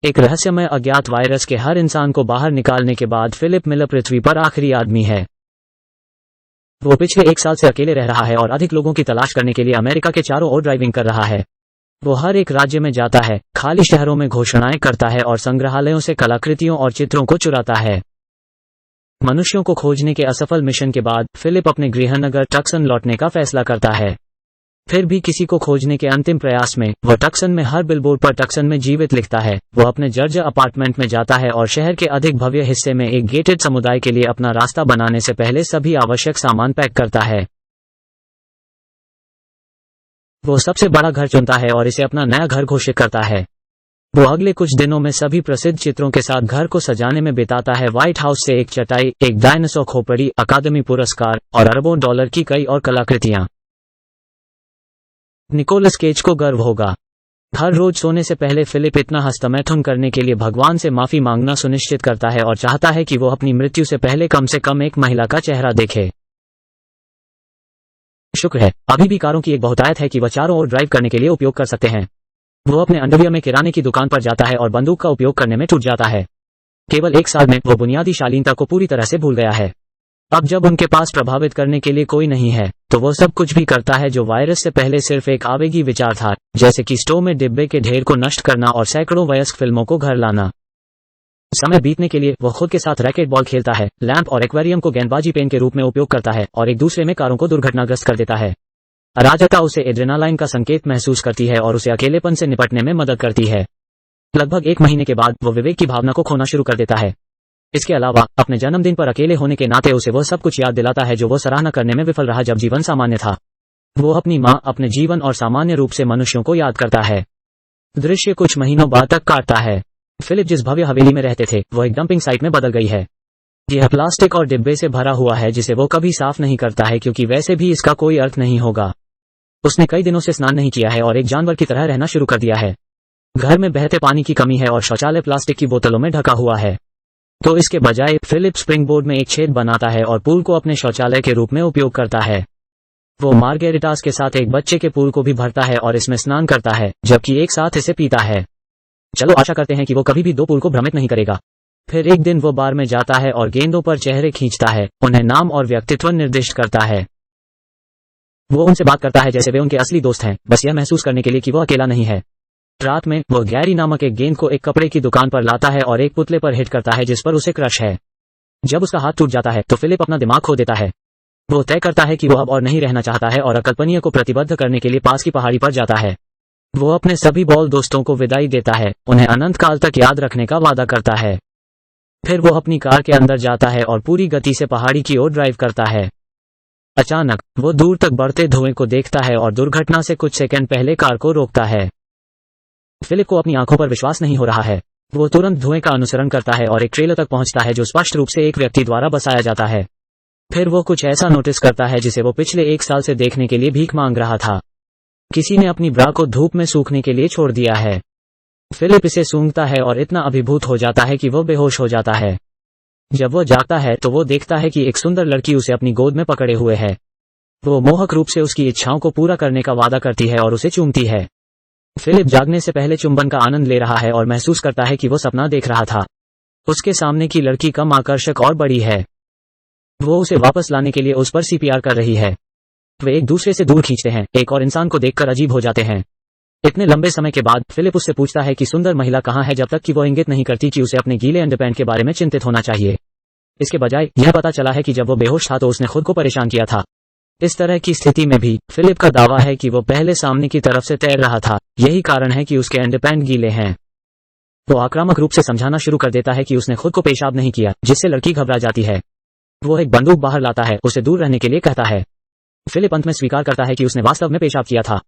एक रहस्यमय अज्ञात वायरस के हर इंसान को बाहर निकालने के बाद फिलिप मिलर पृथ्वी पर आखिरी आदमी है। वो पिछले 1 साल से अकेले रह रहा है और अधिक लोगों की तलाश करने के लिए अमेरिका के चारों ओर ड्राइविंग कर रहा है। वो हर एक राज्य में जाता है, खाली शहरों में घोषणाएं करता है और संग्रहालयों से कलाकृतियों और चित्रों को चुराता है। मनुष्यों को खोजने के असफल मिशन के बाद फिलिप अपने गृहनगर टक्सन लौटने का फैसला करता है। फिर भी किसी को खोजने के अंतिम प्रयास में वह टक्सन में हर बिलबोर्ड पर टक्सन में जीवित लिखता है। वो अपने जर्जर अपार्टमेंट में जाता है और शहर के अधिक भव्य हिस्से में एक गेटेड समुदाय के लिए अपना रास्ता बनाने से पहले सभी आवश्यक सामान पैक करता है। वो सबसे बड़ा घर चुनता है और इसे अपना नया घर घोषित करता है। वो अगले कुछ दिनों में सभी प्रसिद्ध चित्रों के साथ घर को सजाने में बिताता है। व्हाइट हाउस से एक चटाई, एक डायनासोर खोपड़ी, अकादमी पुरस्कार और अरबों डॉलर की कई और कलाकृतियां। निकोलस केज को गर्व होगा। हर रोज सोने से पहले फिलिप इतना हस्तमैथुन करने के लिए भगवान से माफी मांगना सुनिश्चित करता है और चाहता है कि वो अपनी मृत्यु से कम एक महिला का चेहरा देखे। शुक्र है, अभी भी कारों की एक बहुतायत है कि वह चारों ओर ड्राइव करने के लिए उपयोग कर सकते हैं। वो अपने अंडरवियर में किराने की दुकान पर जाता है और बंदूक का उपयोग करने में टूट जाता है। केवल 1 साल में वो बुनियादी शालीनता को पूरी तरह से भूल गया है। अब जब उनके पास प्रभावित करने के लिए कोई नहीं है, तो वो सब कुछ भी करता है जो वायरस से पहले सिर्फ एक आवेगी विचार था, जैसे कि स्टोव में डिब्बे के ढेर को नष्ट करना और सैकड़ों वयस्क फिल्मों को घर लाना। समय बीतने के लिए वो खुद के साथ रैकेट बॉल खेलता है, लैंप और एक्वेरियम को गेंदबाजी पेन के रूप में उपयोग करता है और एक दूसरे में कारों को दुर्घटनाग्रस्त कर देता है। अराजकता उसे एड्रेनालाइन का संकेत महसूस करती है और उसे अकेलेपन से निपटने में मदद करती है। लगभग 1 महीने के बाद वो विवेक की भावना को खोना शुरू कर देता है। इसके अलावा अपने जन्मदिन पर अकेले होने के नाते उसे वो सब कुछ याद दिलाता है जो वो सराहना करने में विफल रहा जब जीवन सामान्य था। वो अपनी माँ, अपने जीवन और सामान्य रूप से मनुष्यों को याद करता है। दृश्य कुछ महीनों बाद तक काटता है। फिलिप जिस भव्य हवेली में रहते थे वो एक डंपिंग साइट में बदल गई है। यह प्लास्टिक और डिब्बे से भरा हुआ है जिसे वो कभी साफ नहीं करता है क्योंकि वैसे भी इसका कोई अर्थ नहीं होगा। उसने कई दिनों से स्नान नहीं किया है और एक जानवर की तरह रहना शुरू कर दिया है। घर में बहते पानी की कमी है और शौचालय प्लास्टिक की बोतलों में ढका हुआ है। तो इसके बजाय फिलिप स्प्रिंगबोर्ड में एक छेद बनाता है और पूल को अपने शौचालय के रूप में उपयोग करता है। वो मार्गेरिटास के साथ एक बच्चे के पूल को भी भरता है और इसमें स्नान करता है, जबकि एक साथ इसे पीता है। चलो आशा करते हैं कि वो कभी भी 2 पूल को भ्रमित नहीं करेगा। फिर एक दिन वो बार में जाता है और गेंदों पर चेहरे खींचता है, उन्हें नाम और व्यक्तित्व निर्दिष्ट करता है। वो उनसे बात करता है जैसे वे उनके असली दोस्त हैं, बस यह महसूस करने के लिए कि वो अकेला नहीं है। रात में वो गैरी नामक एक गेंद को एक कपड़े की दुकान पर लाता है और एक पुतले पर हिट करता है जिस पर उसे क्रश है। जब उसका हाथ टूट जाता है तो फिलिप अपना दिमाग खो देता है। वो तय करता है कि वो अब और नहीं रहना चाहता है और अकल्पनीय को प्रतिबद्ध करने के लिए पास की पहाड़ी पर जाता है। वो अपने सभी बॉल दोस्तों को विदाई देता है, उन्हें अनंत काल तक याद रखने का वादा करता है। फिर वो अपनी कार के अंदर जाता है और पूरी गति से पहाड़ी की ओर ड्राइव करता है। अचानक वो दूर तक बढ़ते धुएं को देखता है और दुर्घटना से कुछ सेकंड पहले कार को रोकता है। फिलिप को अपनी आंखों पर विश्वास नहीं हो रहा है। वो तुरंत धुएं का अनुसरण करता है और एक ट्रेलर तक पहुंचता है जो स्पष्ट रूप से एक व्यक्ति द्वारा बसाया जाता है। फिर वो कुछ ऐसा नोटिस करता है जिसे वो पिछले 1 साल से देखने के लिए भीख मांग रहा था। किसी ने अपनी ब्रा को धूप में सूखने के लिए छोड़ दिया है। फिलिप इसे सूंघता है और इतना अभिभूत हो जाता है कि वो बेहोश हो जाता है। जब वो जागता है तो वो देखता है कि एक सुंदर लड़की उसे अपनी गोद में पकड़े हुए है। वो मोहक रूप से उसकी इच्छाओं को पूरा करने का वादा करती है और उसे चूमती है। फिलिप जागने से पहले चुंबन का आनंद ले रहा है और महसूस करता है कि वो सपना देख रहा था। उसके सामने की लड़की कम आकर्षक और बड़ी है। वो उसे वापस लाने के लिए उस पर सीपीआर कर रही है। वे एक दूसरे से दूर खींचते हैं, एक और इंसान को देखकर अजीब हो जाते हैं। इतने लंबे समय के बाद फिलिप उससे पूछता है कि सुंदर महिला कहाँ है, जब तक कि वो इंगित नहीं करती कि उसे अपने गीले अंडरपैंट के बारे में चिंतित होना चाहिए। इसके बजाय यह पता चला है कि जब वो बेहोश था तो उसने खुद को परेशान किया था। इस तरह की स्थिति में भी फिलिप का दावा है कि वो पहले सामने की तरफ से तैर रहा था, यही कारण है कि उसके अंडरपैंट गीले हैं। वो आक्रामक रूप से समझाना शुरू कर देता है कि उसने खुद को पेशाब नहीं किया, जिससे लड़की घबरा जाती है। वो एक बंदूक बाहर लाता है, उसे दूर रहने के लिए कहता है। फिलिप अंत में स्वीकार करता है कि उसने वास्तव में पेशाब किया था।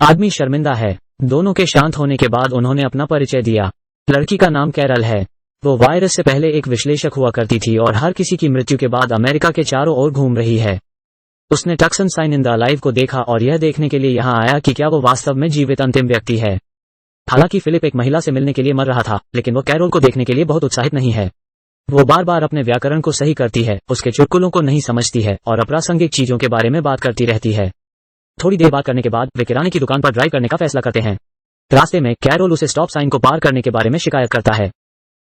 आदमी शर्मिंदा है। दोनों के शांत होने के बाद उन्होंने अपना परिचय दिया। लड़की का नाम कैरल है। वो वायरस से पहले एक विश्लेषक हुआ करती थी और हर किसी की मृत्यु के बाद अमेरिका के चारों ओर घूम रही है। उसने Tucson sign in the live को देखा और यह देखने के लिए यहाँ आया कि क्या वो वास्तव में जीवित अंतिम व्यक्ति है। हालांकि फिलिप एक महिला से मिलने के लिए मर रहा था, लेकिन वो कैरोल को देखने के लिए बहुत उत्साहित नहीं है। वो बार बार अपने व्याकरण को सही करती है, उसके चुटकुलों को नहीं समझती है और अप्रासंगिक चीजों के बारे में बात करती रहती है। थोड़ी देर बात करने के बाद वे किराने की दुकान पर ड्राइव करने का फैसला करते हैं। रास्ते में कैरोल उसे स्टॉप साइन को पार करने के बारे में शिकायत करता है।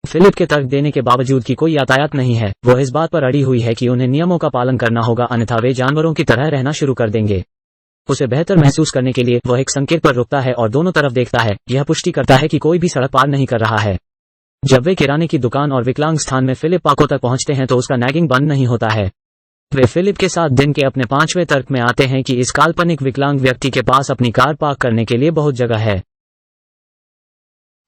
फिलिप के तर्क देने के बावजूद कि कोई यातायात नहीं है, वो इस बात पर अड़ी हुई है कि उन्हें नियमों का पालन करना होगा, अन्यथा वे जानवरों की तरह रहना शुरू कर देंगे। उसे बेहतर महसूस करने के लिए वह एक संकेत पर रुकता है और दोनों तरफ देखता है। यह पुष्टि करता है कि कोई भी सड़क पार नहीं कर रहा है। जब वे किराने की दुकान और विकलांग स्थान में फिलिप पाको तक पहुंचते हैं तो उसका नैगिंग बंद नहीं होता है। वे फिलिप के साथ दिन के अपने 5वें तर्क में आते हैं कि इस काल्पनिक विकलांग व्यक्ति के पास अपनी कार पार्क करने के लिए बहुत जगह है।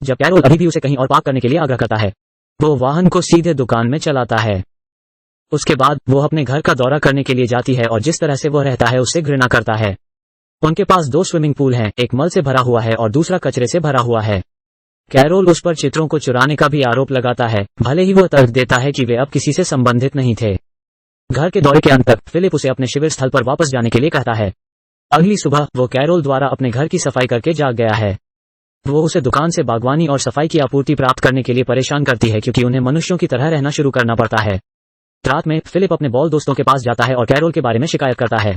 जब कैरोल अभी भी उसे कहीं और पार्क करने के लिए आग्रह करता है, वो वाहन को सीधे दुकान में चलाता है। उसके बाद वो अपने घर का दौरा करने के लिए जाती है और जिस तरह से वह रहता है उससे घृणा करता है। उनके पास 2 स्विमिंग पूल हैं, एक मल से भरा हुआ है और दूसरा कचरे से भरा हुआ है। कैरोल उस पर चित्रों को चुराने का भी आरोप लगाता है, भले ही वह तर्क देता है कि वे अब किसी से संबंधित नहीं थे। घर के दौरे के अंत तक फिलिप उसे अपने शिविर स्थल पर वापस जाने के लिए कहता है। अगली सुबह वो कैरोल द्वारा अपने घर की सफाई करके जाग गया है। वो उसे दुकान से बागवानी और सफाई की आपूर्ति प्राप्त करने के लिए परेशान करती है, क्योंकि उन्हें मनुष्यों की तरह रहना शुरू करना पड़ता है। रात में फिलिप अपने बॉल दोस्तों के पास जाता है और कैरोल के बारे में शिकायत करता है।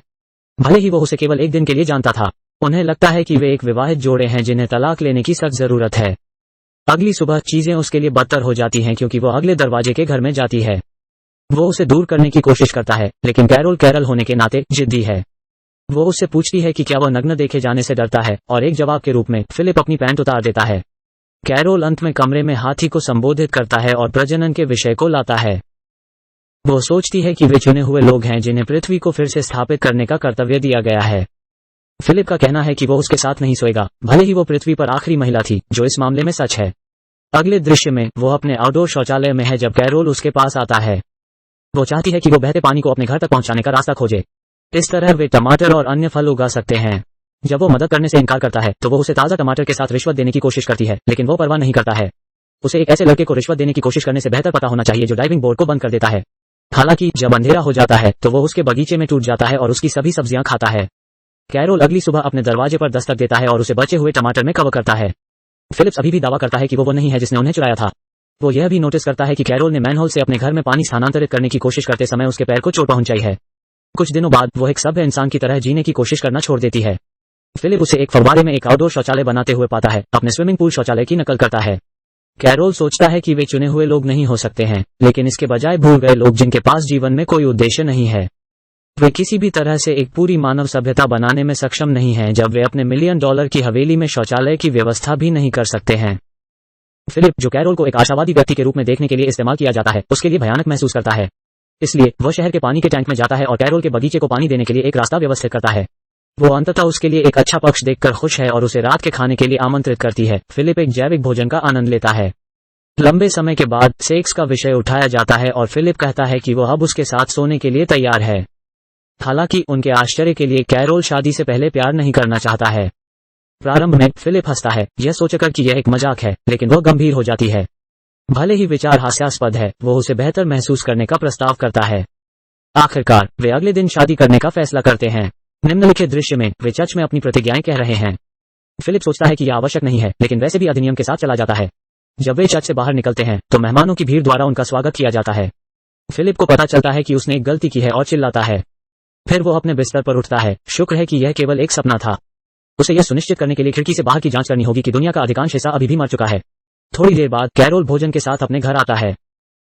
भले ही वो उसे केवल एक दिन के लिए जानता था, उन्हें लगता है कि वे एक विवाहित जोड़े हैं जिन्हें तलाक लेने की सख्त जरूरत है। अगली सुबह चीजें उसके लिए बदतर हो जाती हैं, क्योंकि वो अगले दरवाजे के घर में जाती है। वो उसे दूर करने की कोशिश करता है, लेकिन कैरोल होने के नाते जिद्दी है। वो उससे पूछती है कि क्या वह नग्न देखे जाने से डरता है, और एक जवाब के रूप में फिलिप अपनी पैंट उतार देता है। कैरोल अंत में कमरे में हाथी को संबोधित करता है और प्रजनन के विषय को लाता है। वो सोचती है कि वे चुने हुए लोग हैं जिन्हें पृथ्वी को फिर से स्थापित करने का कर्तव्य दिया गया है। फिलिप का कहना है कि वो उसके साथ नहीं सोएगा, भले ही वो पृथ्वी पर आखिरी महिला थी, जो इस मामले में सच है। अगले दृश्य में वो अपने आउटडोर शौचालय में है जब कैरोल उसके पास आता है। वो चाहती है कि वो बहते पानी को अपने घर तक पहुंचाने का रास्ता खोजे। इस तरह वे टमाटर और अन्य फल उगा सकते हैं। जब वो मदद करने से इनकार करता है तो वो उसे ताज़ा टमाटर के साथ रिश्वत देने की कोशिश करती है, लेकिन वो परवाह नहीं करता है। उसे एक ऐसे लड़के को रिश्वत देने की कोशिश करने से बेहतर पता होना चाहिए जो ड्राइविंग बोर्ड को बंद कर देता है। हालांकि जब अंधेरा हो जाता है तो वो उसके बगीचे में टूट जाता है और उसकी सभी सब्जियां खाता है। कैरोल अगली सुबह अपने दरवाजे पर दस्तक देता है और उसे बचे हुए टमाटर में कवर करता है। फिलिप्स अभी भी दावा करता है कि वो नहीं है जिसने उन्हें चुराया था। वो यह भी नोटिस करता है कि कैरोल ने मैनहोल से अपने घर में पानी स्थानांतरित करने की कोशिश करते समय उसके पैर को चोट पहुंचाई है। कुछ दिनों बाद वो एक सभ्य इंसान की तरह जीने की कोशिश करना छोड़ देती है। फिलिप उसे एक फव्वारे में एक आउटडोर शौचालय बनाते हुए पाता है, अपने स्विमिंग पूल शौचालय की नकल करता है। कैरोल सोचता है कि वे चुने हुए लोग नहीं हो सकते हैं, लेकिन इसके बजाय भूल गए लोग जिनके पास जीवन में कोई उद्देश्य नहीं है। वे किसी भी तरह से एक पूरी मानव सभ्यता बनाने में सक्षम नहीं हैं जब वे अपने $1 मिलियन की हवेली में शौचालय की व्यवस्था भी नहीं कर सकते हैं। फिलिप, जो कैरोल को एक आशावादी व्यक्ति के रूप में देखने के लिए इस्तेमाल किया जाता है, उसके लिए भयानक महसूस करता है। इसलिए वह शहर के पानी के टैंक में जाता है और कैरोल के बगीचे को पानी देने के लिए एक रास्ता व्यवस्थित करता है। वो अंततः उसके लिए एक अच्छा पक्ष देखकर खुश है और उसे रात के खाने के लिए आमंत्रित करती है। फिलिप एक जैविक भोजन का आनंद लेता है। लंबे समय के बाद सेक्स का विषय उठाया जाता है और फिलिप कहता है कि वह अब उसके साथ सोने के लिए तैयार है। हालांकि उनके आश्चर्य के लिए कैरोल शादी से पहले प्यार नहीं करना चाहता है। प्रारंभ में फिलिप हंसता है, यह सोचकर कि यह एक मजाक है, लेकिन वह गंभीर हो जाती है। भले ही विचार हास्यास्पद है, वो उसे बेहतर महसूस करने का प्रस्ताव करता है। आखिरकार वे अगले दिन शादी करने का फैसला करते हैं। निम्नलिखित दृश्य में वे चर्च में अपनी प्रतिज्ञाएं कह रहे हैं। फिलिप सोचता है कि यह आवश्यक नहीं है, लेकिन वैसे भी अधिनियम के साथ चला जाता है। जब वे चर्च से बाहर निकलते हैं तो मेहमानों की भीड़ द्वारा उनका स्वागत किया जाता है। फिलिप को पता चलता है कि उसने एक गलती की है और चिल्लाता है। फिर वो अपने बिस्तर पर उठता है। शुक्र है कि यह केवल एक सपना था। उसे यह सुनिश्चित करने के लिए खिड़की से बाहर की जांच करनी होगी कि दुनिया का अधिकांश हिस्सा अभी भी मर चुका है। थोड़ी देर बाद कैरोल भोजन के साथ अपने घर आता है।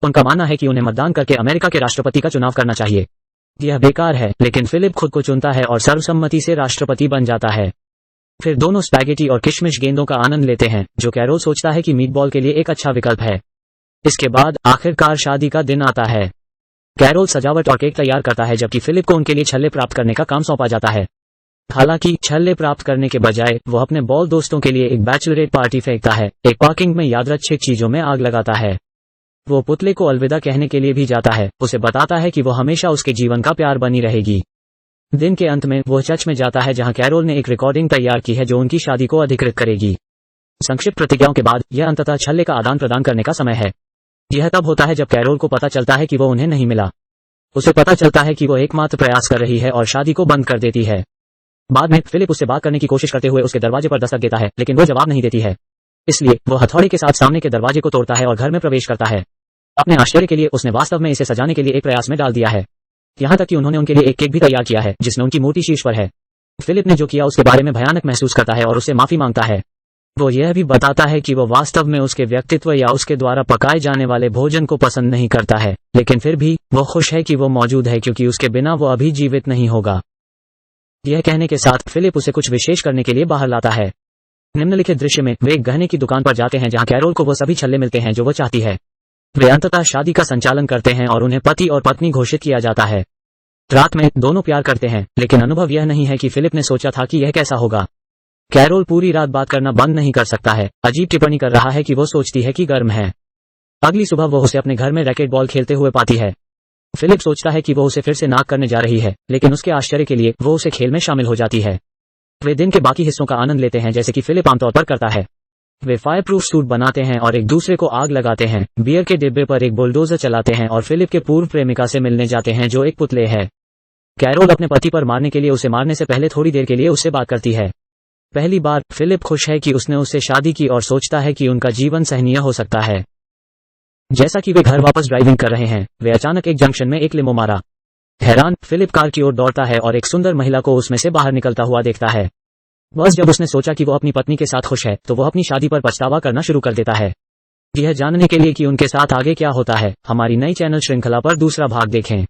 उनका मानना है कि उन्हें मतदान करके अमेरिका के राष्ट्रपति का चुनाव करना चाहिए। यह बेकार है, लेकिन फिलिप खुद को चुनता है और सर्वसम्मति से राष्ट्रपति बन जाता है। फिर दोनों स्पैगेटी और किशमिश गेंदों का आनंद लेते हैं, जो कैरोल सोचता है कि मीटबॉल के लिए एक अच्छा विकल्प है। इसके बाद आखिरकार शादी का दिन आता है। कैरोल सजावट और केक तैयार करता है, जबकि फिलिप को उनके लिए छल्ले प्राप्त करने का काम सौंपा जाता है। हालांकि छल्ले प्राप्त करने के बजाय वो अपने बॉल दोस्तों के लिए एक बैचलरेट पार्टी फेंकता है, एक पार्किंग में यादृच्छिक चीजों में आग लगाता है। वो पुतले को अलविदा कहने के लिए भी जाता है, उसे बताता है कि वो हमेशा उसके जीवन का प्यार बनी रहेगी। दिन के अंत में वो चर्च में जाता है, जहां कैरोल ने एक रिकॉर्डिंग तैयार की है जो उनकी शादी को अधिकृत करेगी। संक्षिप्त प्रतिज्ञाओं के बाद यह अंततः छल्ले का आदान प्रदान करने का समय है। यह तब होता है जब कैरोल को पता चलता है कि वो उन्हें नहीं मिला। उसे पता चलता है कि वो एकमात्र प्रयास कर रही है और शादी को बंद कर देती है। बाद में फिलिप उससे बात करने की कोशिश करते हुए उसके दरवाजे पर दस्तक देता है, लेकिन वो जवाब नहीं देती है। इसलिए वो हथौड़े के साथ सामने के दरवाजे को तोड़ता है और घर में प्रवेश करता है। अपने आश्चर्य के लिए उसने वास्तव में इसे सजाने के लिए एक प्रयास में डाल दिया है। यहाँ तक कि उन्होंने उनके लिए एक केक भी तैयार किया है जिसमें उनकी मूर्ति शीर्ष पर है। फिलिप ने जो किया उसके बारे में भयानक महसूस करता है और उससे माफी मांगता है। वो यह भी बताता है कि वो वास्तव में उसके व्यक्तित्व या उसके द्वारा पकाए जाने वाले भोजन को पसंद नहीं करता है, लेकिन फिर भी वो खुश है कि वो मौजूद है क्योंकि उसके बिना वो अभी जीवित नहीं होगा। यह कहने के साथ फिलिप उसे कुछ विशेष करने के लिए बाहर लाता है। निम्नलिखित दृश्य में वे एक गहने की दुकान पर जाते हैं जहां कैरोल को वो सभी छल्ले मिलते हैं जो वो चाहती है। वे अंततः शादी का संचालन करते हैं और उन्हें पति और पत्नी घोषित किया जाता है। रात में दोनों प्यार करते हैं, लेकिन अनुभव यह नहीं है कि फिलिप ने सोचा था कि यह कैसा होगा। कैरोल पूरी रात बात करना बंद नहीं कर सकता है, अजीब टिप्पणी कर रहा है कि वो सोचती है कि गर्म है। अगली सुबह वो उसे अपने घर में रैकेट बॉल खेलते हुए पाती है। फिलिप सोचता है कि वो उसे फिर से नाक करने जा रही है, लेकिन उसके आश्चर्य के लिए वो उसे खेल में शामिल हो जाती है। वे दिन के बाकी हिस्सों का आनंद लेते हैं जैसे कि फिलिप आमतौर पर करता है। वे फायर प्रूफ सूट बनाते हैं और एक दूसरे को आग लगाते हैं, बियर के डिब्बे पर एक बुलडोजर चलाते हैं और फिलिप के पूर्व प्रेमिका से मिलने जाते हैं जो एक पुतले है। कैरोल अपने पति पर मारने के लिए उसे मारने से पहले थोड़ी देर के लिए उससे बात करती है। पहली बार फिलिप खुश है कि उसने उससे शादी की और सोचता है कि उनका जीवन सहनीय हो सकता है। जैसा कि वे घर वापस ड्राइविंग कर रहे हैं, वे अचानक एक जंक्शन में एक लिमो मारा। हैरान फिलिप कार की ओर दौड़ता है और एक सुंदर महिला को उसमें से बाहर निकलता हुआ देखता है। बस जब उसने सोचा कि वो अपनी पत्नी के साथ खुश है तो वो अपनी शादी पर पछतावा करना शुरू कर देता है। यह जानने के लिए कि उनके साथ आगे क्या होता है, हमारी नई चैनल श्रृंखला पर दूसरा भाग देखें।